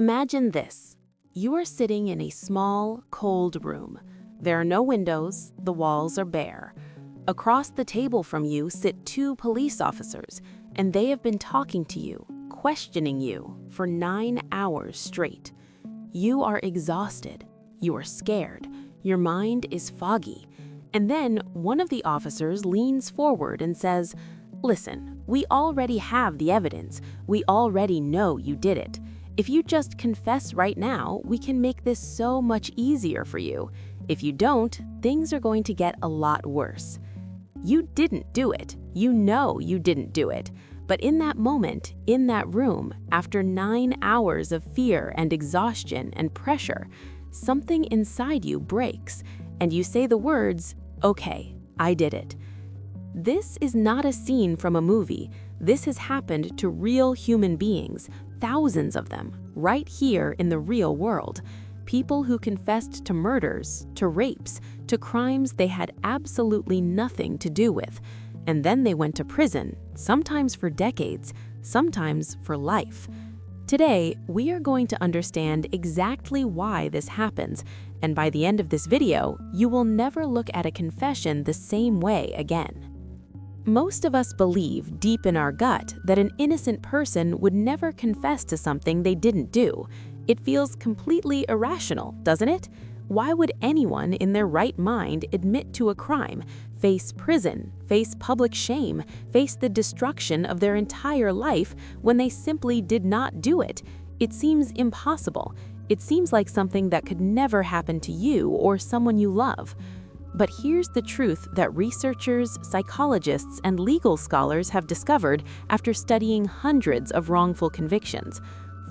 Imagine this. You are sitting in a small, cold room. There are no windows, the walls are bare. Across the table from you sit two police officers, and they have been talking to you, questioning you for 9 hours straight. You are exhausted. You are scared. Your mind is foggy. And then one of the officers leans forward and says, "Listen, we already have the evidence. We already know you did it. If you just confess right now, we can make this so much easier for you. If you don't, things are going to get a lot worse." You didn't do it. You know you didn't do it. But in that moment, in that room, after 9 hours of fear and exhaustion and pressure, something inside you breaks, and you say the words, "Okay, I did it." This is not a scene from a movie. This has happened to real human beings, thousands of them, right here in the real world. People who confessed to murders, to rapes, to crimes they had absolutely nothing to do with. And then they went to prison, sometimes for decades, sometimes for life. Today, we are going to understand exactly why this happens, and by the end of this video, you will never look at a confession the same way again. Most of us believe deep in our gut that an innocent person would never confess to something they didn't do. It feels completely irrational, doesn't it? Why would anyone in their right mind admit to a crime, face prison, face public shame, face the destruction of their entire life when they simply did not do it? It seems impossible. It seems like something that could never happen to you or someone you love. But here's the truth that researchers, psychologists, and legal scholars have discovered after studying hundreds of wrongful convictions.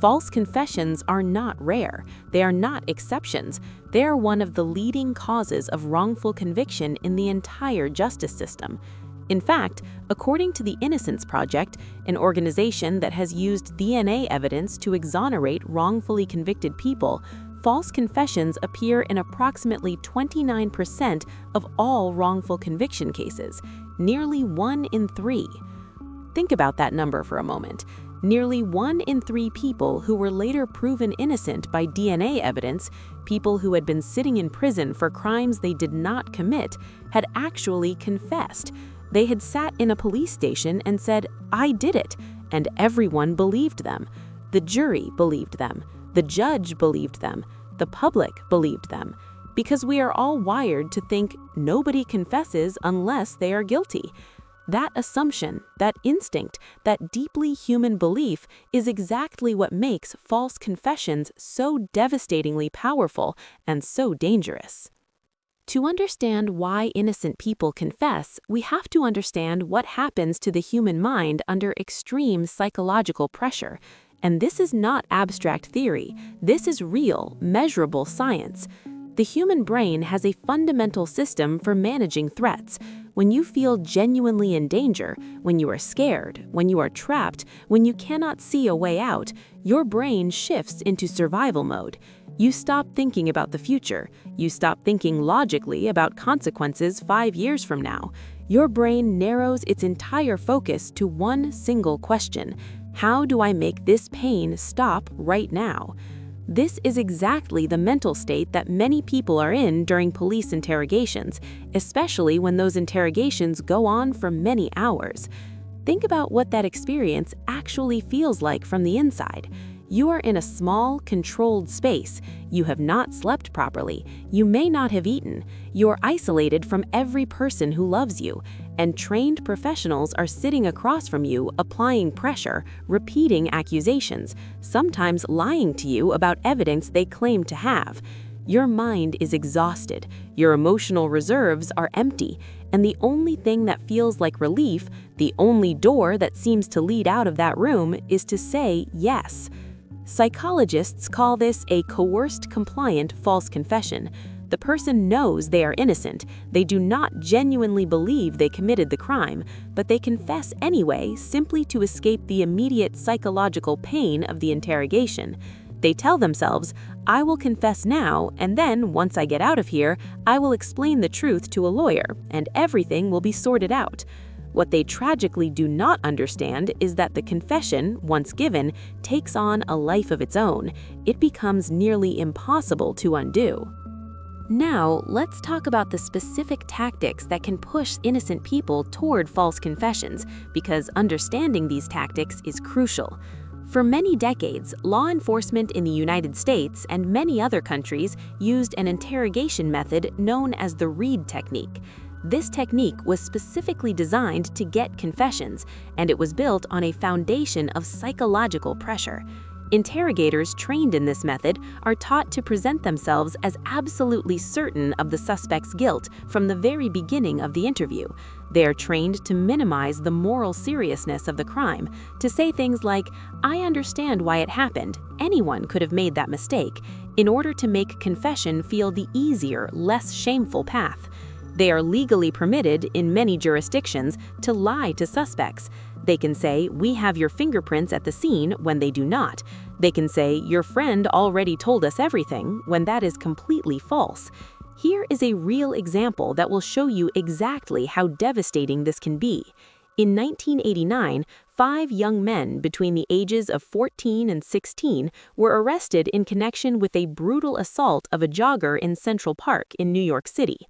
False confessions are not rare. They are not exceptions. They are one of the leading causes of wrongful conviction in the entire justice system. In fact, according to the Innocence Project, an organization that has used DNA evidence to exonerate wrongfully convicted people, false confessions appear in approximately 29% of all wrongful conviction cases, nearly 1 in 3. Think about that number for a moment. Nearly 1 in 3 people who were later proven innocent by DNA evidence, people who had been sitting in prison for crimes they did not commit, had actually confessed. They had sat in a police station and said, "I did it," and everyone believed them. The jury believed them. The judge believed them. The public believed them. Because we are all wired to think nobody confesses unless they are guilty. That assumption, that instinct, that deeply human belief is exactly what makes false confessions so devastatingly powerful and so dangerous. To understand why innocent people confess, we have to understand what happens to the human mind under extreme psychological pressure. And this is not abstract theory. This is real, measurable science. The human brain has a fundamental system for managing threats. When you feel genuinely in danger, when you are scared, when you are trapped, when you cannot see a way out, your brain shifts into survival mode. You stop thinking about the future. You stop thinking logically about consequences 5 years from now. Your brain narrows its entire focus to one single question: how do I make this pain stop right now? This is exactly the mental state that many people are in during police interrogations, especially when those interrogations go on for many hours. Think about what that experience actually feels like from the inside. You are in a small, controlled space. You have not slept properly. You may not have eaten. You are isolated from every person who loves you, and trained professionals are sitting across from you, applying pressure, repeating accusations, sometimes lying to you about evidence they claim to have. Your mind is exhausted. Your emotional reserves are empty. And the only thing that feels like relief, the only door that seems to lead out of that room, is to say yes. Psychologists call this a coerced compliant false confession. The person knows they are innocent. They do not genuinely believe they committed the crime, but they confess anyway simply to escape the immediate psychological pain of the interrogation. They tell themselves, "I will confess now, and then, once I get out of here, I will explain the truth to a lawyer, and everything will be sorted out." What they tragically do not understand is that the confession, once given, takes on a life of its own. It becomes nearly impossible to undo. Now, let's talk about the specific tactics that can push innocent people toward false confessions, because understanding these tactics is crucial. For many decades, law enforcement in the United States and many other countries used an interrogation method known as the Reid Technique. This technique was specifically designed to get confessions, and it was built on a foundation of psychological pressure. Interrogators trained in this method are taught to present themselves as absolutely certain of the suspect's guilt from the very beginning of the interview. They are trained to minimize the moral seriousness of the crime, to say things like, "I understand why it happened. Anyone could have made that mistake," in order to make confession feel the easier, less shameful path. They are legally permitted, in many jurisdictions, to lie to suspects. They can say, "We have your fingerprints at the scene," when they do not. They can say, "Your friend already told us everything," when that is completely false. Here is a real example that will show you exactly how devastating this can be. In 1989, 5 young men between the ages of 14 and 16 were arrested in connection with a brutal assault of a jogger in Central Park in New York City.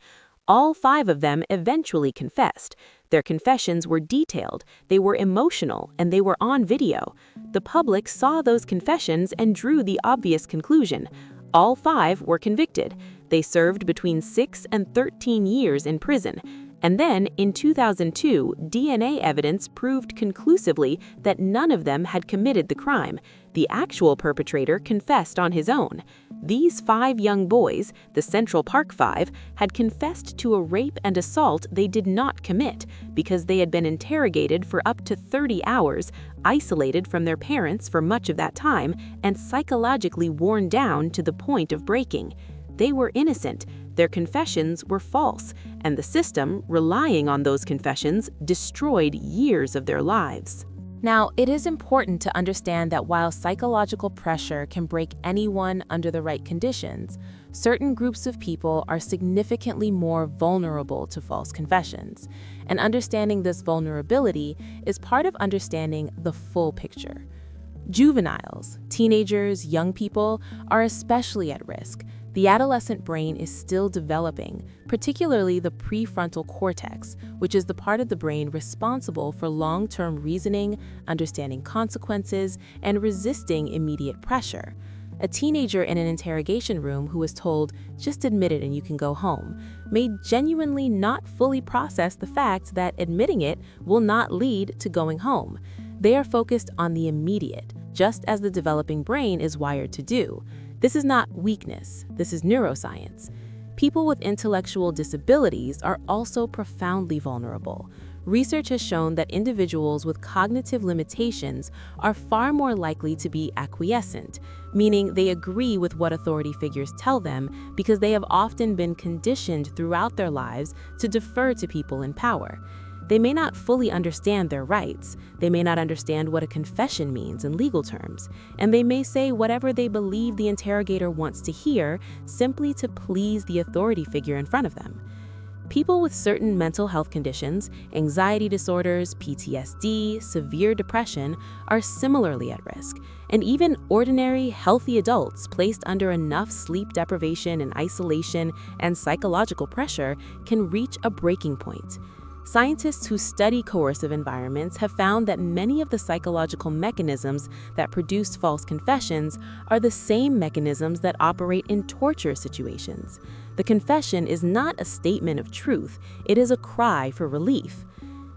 All 5 of them eventually confessed. Their confessions were detailed, they were emotional, and they were on video. The public saw those confessions and drew the obvious conclusion. All 5 were convicted. They served between 6 and 13 years in prison. And then, in 2002, DNA evidence proved conclusively that none of them had committed the crime. The actual perpetrator confessed on his own. These 5 young boys, the Central Park 5, had confessed to a rape and assault they did not commit because they had been interrogated for up to 30 hours, isolated from their parents for much of that time, and psychologically worn down to the point of breaking. They were innocent, their confessions were false, and the system, relying on those confessions, destroyed years of their lives. Now, it is important to understand that while psychological pressure can break anyone under the right conditions, certain groups of people are significantly more vulnerable to false confessions. And understanding this vulnerability is part of understanding the full picture. Juveniles, teenagers, young people are especially at risk. The adolescent brain is still developing, particularly the prefrontal cortex, which is the part of the brain responsible for long-term reasoning, understanding consequences, and resisting immediate pressure. A teenager in an interrogation room who is told, "Just admit it and you can go home," may genuinely not fully process the fact that admitting it will not lead to going home. They are focused on the immediate, just as the developing brain is wired to do. This is not weakness, this is neuroscience. People with intellectual disabilities are also profoundly vulnerable. Research has shown that individuals with cognitive limitations are far more likely to be acquiescent, meaning they agree with what authority figures tell them because they have often been conditioned throughout their lives to defer to people in power. They may not fully understand their rights, they may not understand what a confession means in legal terms, and they may say whatever they believe the interrogator wants to hear simply to please the authority figure in front of them. People with certain mental health conditions, anxiety disorders, PTSD, severe depression, are similarly at risk, and even ordinary, healthy adults placed under enough sleep deprivation and isolation and psychological pressure can reach a breaking point. Scientists who study coercive environments have found that many of the psychological mechanisms that produce false confessions are the same mechanisms that operate in torture situations. The confession is not a statement of truth, it is a cry for relief.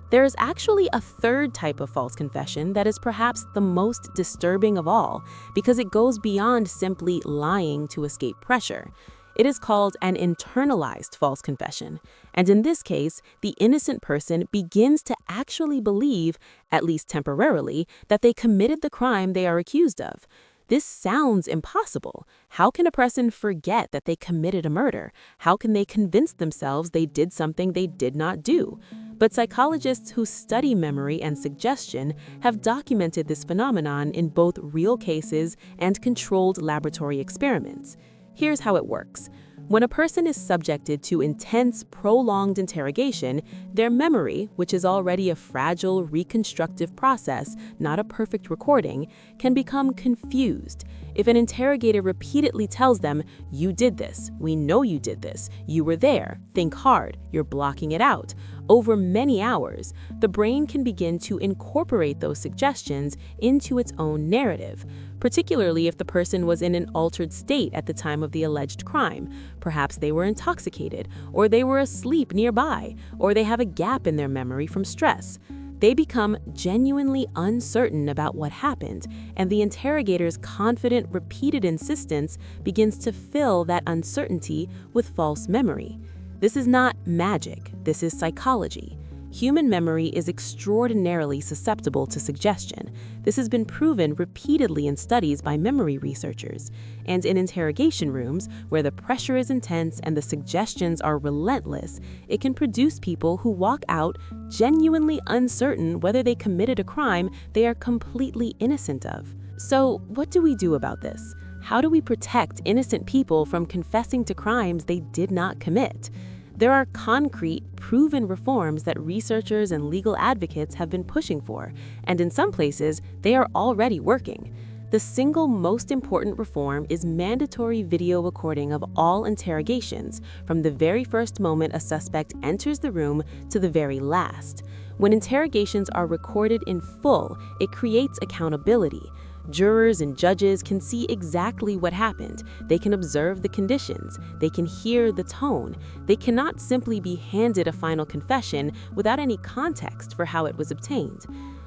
There is actually a third type of false confession that is perhaps the most disturbing of all, because it goes beyond simply lying to escape pressure. It is called an internalized false confession, and in this case, the innocent person begins to actually believe, at least temporarily, that they committed the crime they are accused of. This sounds impossible. How can a person forget that they committed a murder? How can they convince themselves they did something they did not do? But psychologists who study memory and suggestion have documented this phenomenon in both real cases and controlled laboratory experiments. Here's how it works. When a person is subjected to intense, prolonged interrogation, their memory, which is already a fragile, reconstructive process, not a perfect recording, can become confused. If an interrogator repeatedly tells them, "You did this, we know you did this, you were there, think hard, you're blocking it out," over many hours, the brain can begin to incorporate those suggestions into its own narrative, particularly if the person was in an altered state at the time of the alleged crime. Perhaps they were intoxicated, or they were asleep nearby, or they have a gap in their memory from stress. They become genuinely uncertain about what happened, and the interrogator's confident, repeated insistence begins to fill that uncertainty with false memory. This is not magic, this is psychology. Human memory is extraordinarily susceptible to suggestion. This has been proven repeatedly in studies by memory researchers. And in interrogation rooms, where the pressure is intense and the suggestions are relentless, it can produce people who walk out genuinely uncertain whether they committed a crime they are completely innocent of. So, what do we do about this? How do we protect innocent people from confessing to crimes they did not commit? There are concrete, proven reforms that researchers and legal advocates have been pushing for, and in some places, they are already working. The single most important reform is mandatory video recording of all interrogations, from the very first moment a suspect enters the room to the very last. When interrogations are recorded in full, it creates accountability. Jurors and judges can see exactly what happened. They can observe the conditions. They can hear the tone. They cannot simply be handed a final confession without any context for how it was obtained.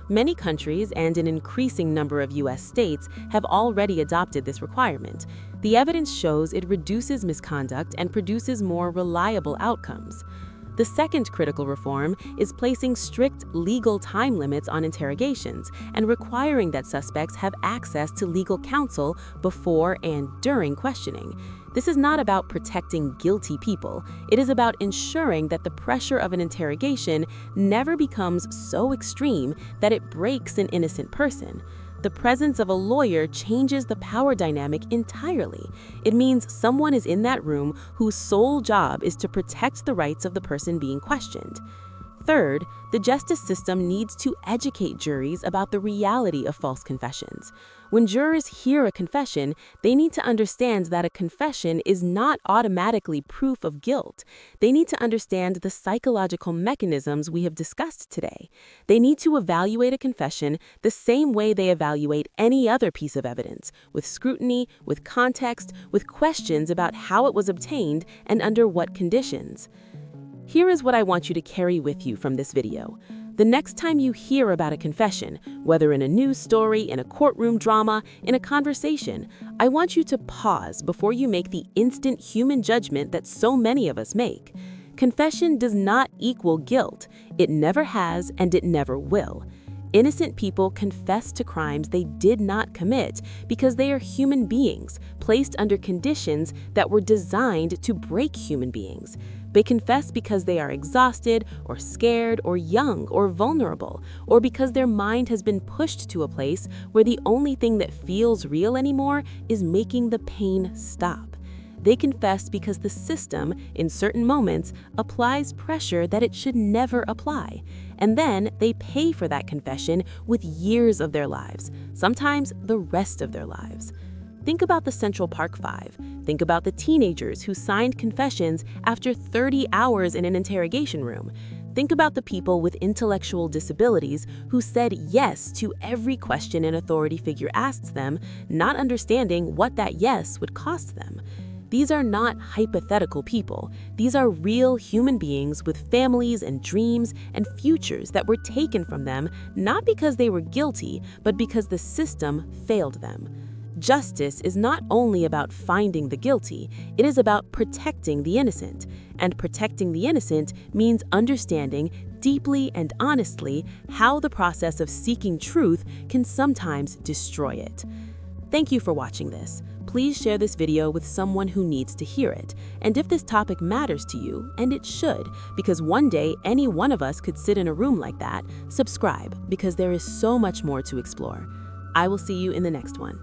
Many countries and an increasing number of U.S. states have already adopted this requirement. The evidence shows it reduces misconduct and produces more reliable outcomes. The second critical reform is placing strict legal time limits on interrogations and requiring that suspects have access to legal counsel before and during questioning. This is not about protecting guilty people. It is about ensuring that the pressure of an interrogation never becomes so extreme that it breaks an innocent person. The presence of a lawyer changes the power dynamic entirely. It means someone is in that room whose sole job is to protect the rights of the person being questioned. Third, the justice system needs to educate juries about the reality of false confessions. When jurors hear a confession, they need to understand that a confession is not automatically proof of guilt. They need to understand the psychological mechanisms we have discussed today. They need to evaluate a confession the same way they evaluate any other piece of evidence, with scrutiny, with context, with questions about how it was obtained and under what conditions. Here is what I want you to carry with you from this video. The next time you hear about a confession, whether in a news story, in a courtroom drama, in a conversation, I want you to pause before you make the instant human judgment that so many of us make. Confession does not equal guilt. It never has and it never will. Innocent people confess to crimes they did not commit because they are human beings, placed under conditions that were designed to break human beings. They confess because they are exhausted, or scared, or young, or vulnerable, or because their mind has been pushed to a place where the only thing that feels real anymore is making the pain stop. They confess because the system, in certain moments, applies pressure that it should never apply. And then they pay for that confession with years of their lives, sometimes the rest of their lives. Think about the Central Park Five. Think about the teenagers who signed confessions after 30 hours in an interrogation room. Think about the people with intellectual disabilities who said yes to every question an authority figure asked them, not understanding what that yes would cost them. These are not hypothetical people. These are real human beings with families and dreams and futures that were taken from them, not because they were guilty, but because the system failed them. Justice is not only about finding the guilty, it is about protecting the innocent. And protecting the innocent means understanding deeply and honestly how the process of seeking truth can sometimes destroy it. Thank you for watching this. Please share this video with someone who needs to hear it. And if this topic matters to you, and it should, because one day any one of us could sit in a room like that, subscribe, because there is so much more to explore. I will see you in the next one.